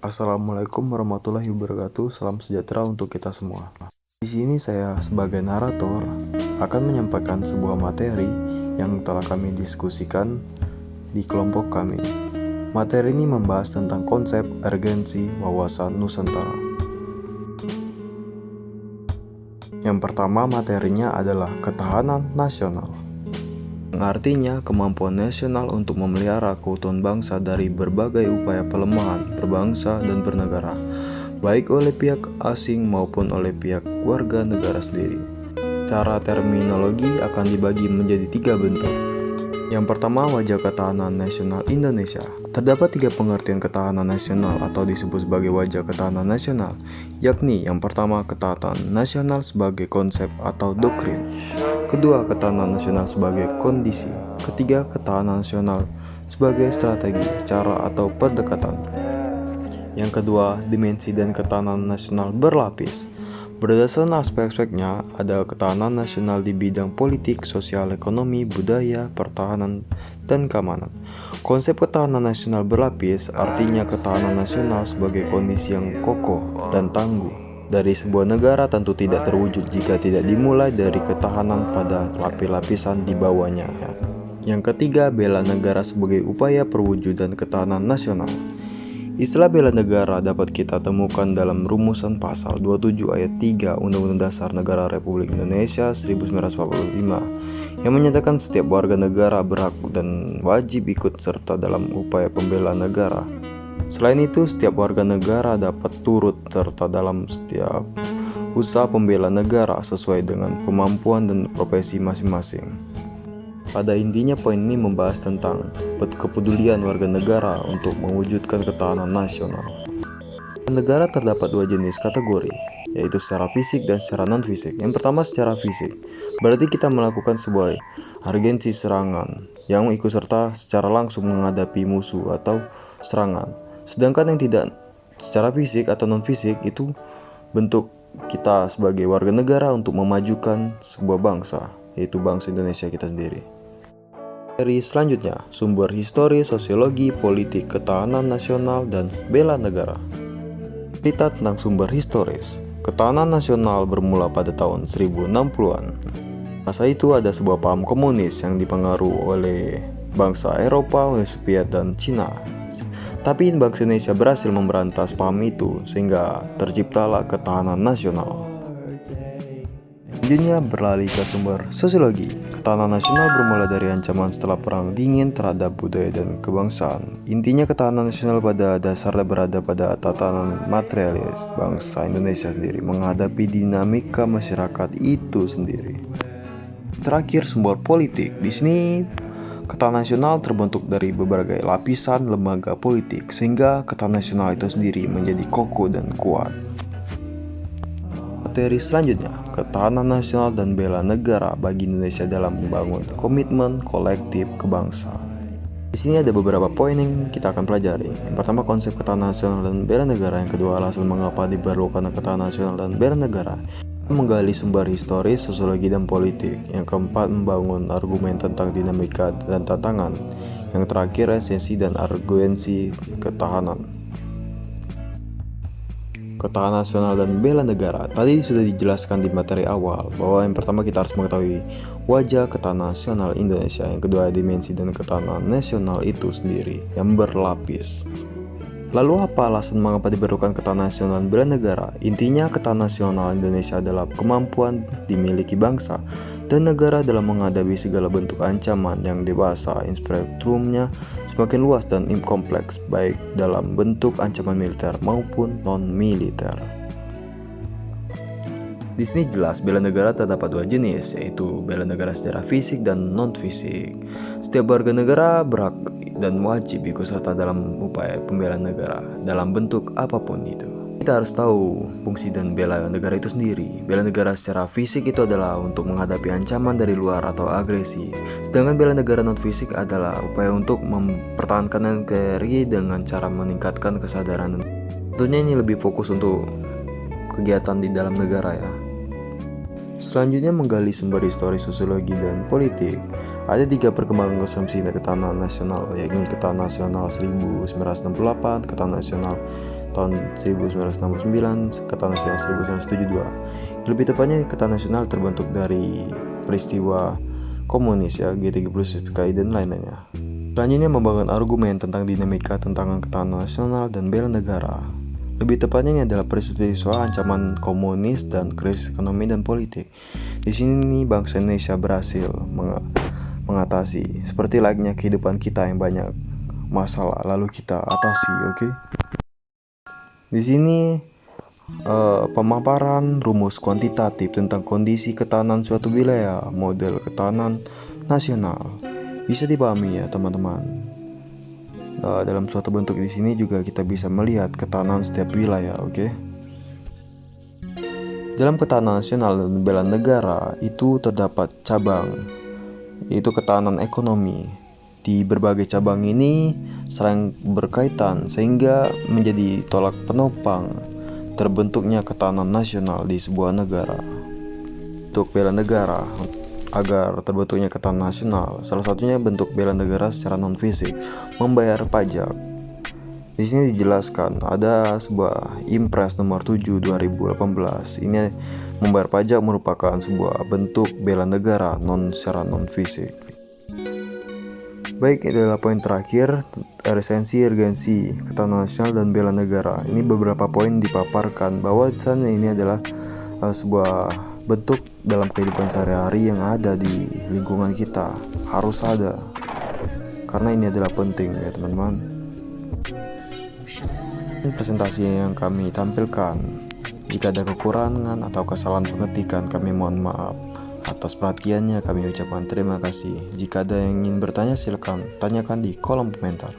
Assalamualaikum warahmatullahi wabarakatuh. Salam sejahtera untuk kita semua. Di sini saya sebagai narator akan menyampaikan sebuah materi yang telah kami diskusikan di kelompok kami. Materi ini membahas tentang konsep urgensi wawasan Nusantara. Yang pertama materinya adalah ketahanan nasional. Artinya kemampuan nasional untuk memelihara keutuhan bangsa dari berbagai upaya pelemahan berbangsa dan bernegara, baik oleh pihak asing maupun oleh pihak warga negara sendiri. Cara terminologi akan dibagi menjadi 3 bentuk. Yang pertama, wajah ketahanan nasional Indonesia. Terdapat 3 pengertian ketahanan nasional atau disebut sebagai wajah ketahanan nasional, yakni yang pertama ketahanan nasional sebagai konsep atau doktrin. Kedua, ketahanan nasional sebagai kondisi. Ketiga, ketahanan nasional sebagai strategi, cara atau pendekatan. Yang kedua, dimensi dan ketahanan nasional berlapis. Berdasarkan aspek-aspeknya, ada ketahanan nasional di bidang politik, sosial, ekonomi, budaya, pertahanan, dan keamanan. Konsep ketahanan nasional berlapis artinya ketahanan nasional sebagai kondisi yang kokoh dan tangguh dari sebuah negara tentu tidak terwujud jika tidak dimulai dari ketahanan pada lapis-lapisan di bawahnya. Yang ketiga, bela negara sebagai upaya perwujudan ketahanan nasional. Istilah bela negara dapat kita temukan dalam rumusan pasal 27 ayat 3 Undang-Undang Dasar Negara Republik Indonesia 1945 yang menyatakan setiap warga negara berhak dan wajib ikut serta dalam upaya pembelaan negara. Selain itu, setiap warga negara dapat turut serta dalam setiap usaha pembelaan negara sesuai dengan kemampuan dan profesi masing-masing. Pada intinya poin ini membahas tentang kepedulian warga negara untuk mewujudkan ketahanan nasional. Negara terdapat 2 jenis kategori, yaitu secara fisik dan secara non-fisik. Yang pertama secara fisik, berarti kita melakukan sebuah urgensi serangan yang ikut serta secara langsung menghadapi musuh atau serangan. Sedangkan yang tidak secara fisik atau non-fisik itu bentuk kita sebagai warga negara untuk memajukan sebuah bangsa, yaitu bangsa Indonesia kita sendiri. Selanjutnya, sumber histori, sosiologi, politik, ketahanan nasional, dan bela negara. Cerita tentang sumber historis. Ketahanan nasional bermula pada tahun 1060-an. Masa itu ada sebuah paham komunis yang dipengaruhi oleh bangsa Eropa, Uni Soviet, dan Cina. Tapi bangsa Indonesia berhasil memberantas paham itu sehingga terciptalah ketahanan nasional. Selanjutnya berlari ke sumber sosiologi. Ketahanan nasional bermula dari ancaman setelah Perang Dingin terhadap budaya dan kebangsaan. Intinya ketahanan nasional pada dasarnya berada pada tatanan materialis bangsa Indonesia sendiri menghadapi dinamika masyarakat itu sendiri. Terakhir, sumber politik. Di sini ketahanan nasional terbentuk dari berbagai lapisan lembaga politik sehingga ketahanan nasional itu sendiri menjadi kokoh dan kuat. Materi selanjutnya, ketahanan nasional dan bela negara bagi Indonesia dalam membangun komitmen kolektif kebangsaan. Di sini ada beberapa poin yang kita akan pelajari. Yang pertama, konsep ketahanan nasional dan bela negara. Yang kedua, alasan mengapa diperlukan ketahanan nasional dan bela negara. Menggali sumber historis, sosiologi, dan politik. Yang keempat, membangun argumen tentang dinamika dan tantangan. Yang terakhir, esensi dan argumensi ketahanan nasional dan bela negara. Tadi sudah dijelaskan di materi awal bahwa yang pertama kita harus mengetahui wajah ketahanan nasional Indonesia, yang kedua dimensi dan ketahanan nasional itu sendiri yang berlapis. Lalu apa alasan mengapa diperlukan ketahanan nasional dan bela negara? Intinya ketahanan nasional Indonesia adalah kemampuan dimiliki bangsa dan negara dalam menghadapi segala bentuk ancaman yang dewasa. Spektrumnya semakin luas dan kompleks, baik dalam bentuk ancaman militer maupun non-militer. Di sini jelas bela negara terdapat 2 jenis, yaitu bela negara secara fisik dan non-fisik. Setiap warga negara berhak dan wajib ikut serta dalam upaya pembelaan negara dalam bentuk apapun itu. Kita harus tahu fungsi dan bela negara itu sendiri. Bela negara secara fisik itu adalah untuk menghadapi ancaman dari luar atau agresi. Sedangkan bela negara non-fisik adalah upaya untuk mempertahankan negeri dengan cara meningkatkan kesadaran. Tentunya ini lebih fokus untuk kegiatan di dalam negara ya. Selanjutnya menggali sumber histori, sosiologi, dan politik. Ada 3 perkembangan konsumsi ketahanan nasional, yakni ketahanan nasional 1968, ketahanan nasional tahun 1969, ketahanan nasional 1972. Lebih tepatnya, ketahanan nasional terbentuk dari peristiwa komunis ya, G30 PKI dan lain-lainnya. Selanjutnya membangun argumen tentang dinamika tantangan ketahanan nasional dan bela negara. Lebih tepatnya ini adalah peristiwa ancaman komunis dan krisis ekonomi dan politik. Di sini bangsa Indonesia berhasil mengatasi seperti layaknya kehidupan kita yang banyak masalah lalu kita atasi, oke? Di sini pemaparan rumus kuantitatif tentang kondisi ketahanan suatu wilayah, model ketahanan nasional bisa dipahami ya teman-teman. Dalam suatu bentuk di sini juga kita bisa melihat ketahanan setiap wilayah, oke? Dalam ketahanan nasional dan bela negara itu terdapat cabang, yaitu ketahanan ekonomi. Di berbagai cabang ini saling berkaitan sehingga menjadi tolak penopang terbentuknya ketahanan nasional di sebuah negara. Untuk bela negara, agar terbentuknya ketahanan nasional, salah satunya bentuk bela negara secara non-fisik, membayar pajak. Di sini dijelaskan ada sebuah Impres nomor 7 2018. Ini membayar pajak merupakan sebuah bentuk bela negara secara non-fisik. Baik, ini adalah poin terakhir, esensi, urgensi ketahanan nasional dan bela negara. Ini beberapa poin dipaparkan bahwa ini adalah sebuah bentuk dalam kehidupan sehari-hari yang ada di lingkungan kita, harus ada karena ini adalah penting ya teman-teman. Presentasi yang kami tampilkan, jika ada kekurangan atau kesalahan pengetikan kami mohon maaf. Atas perhatiannya kami ucapkan terima kasih. Jika ada yang ingin bertanya silakan tanyakan di kolom komentar.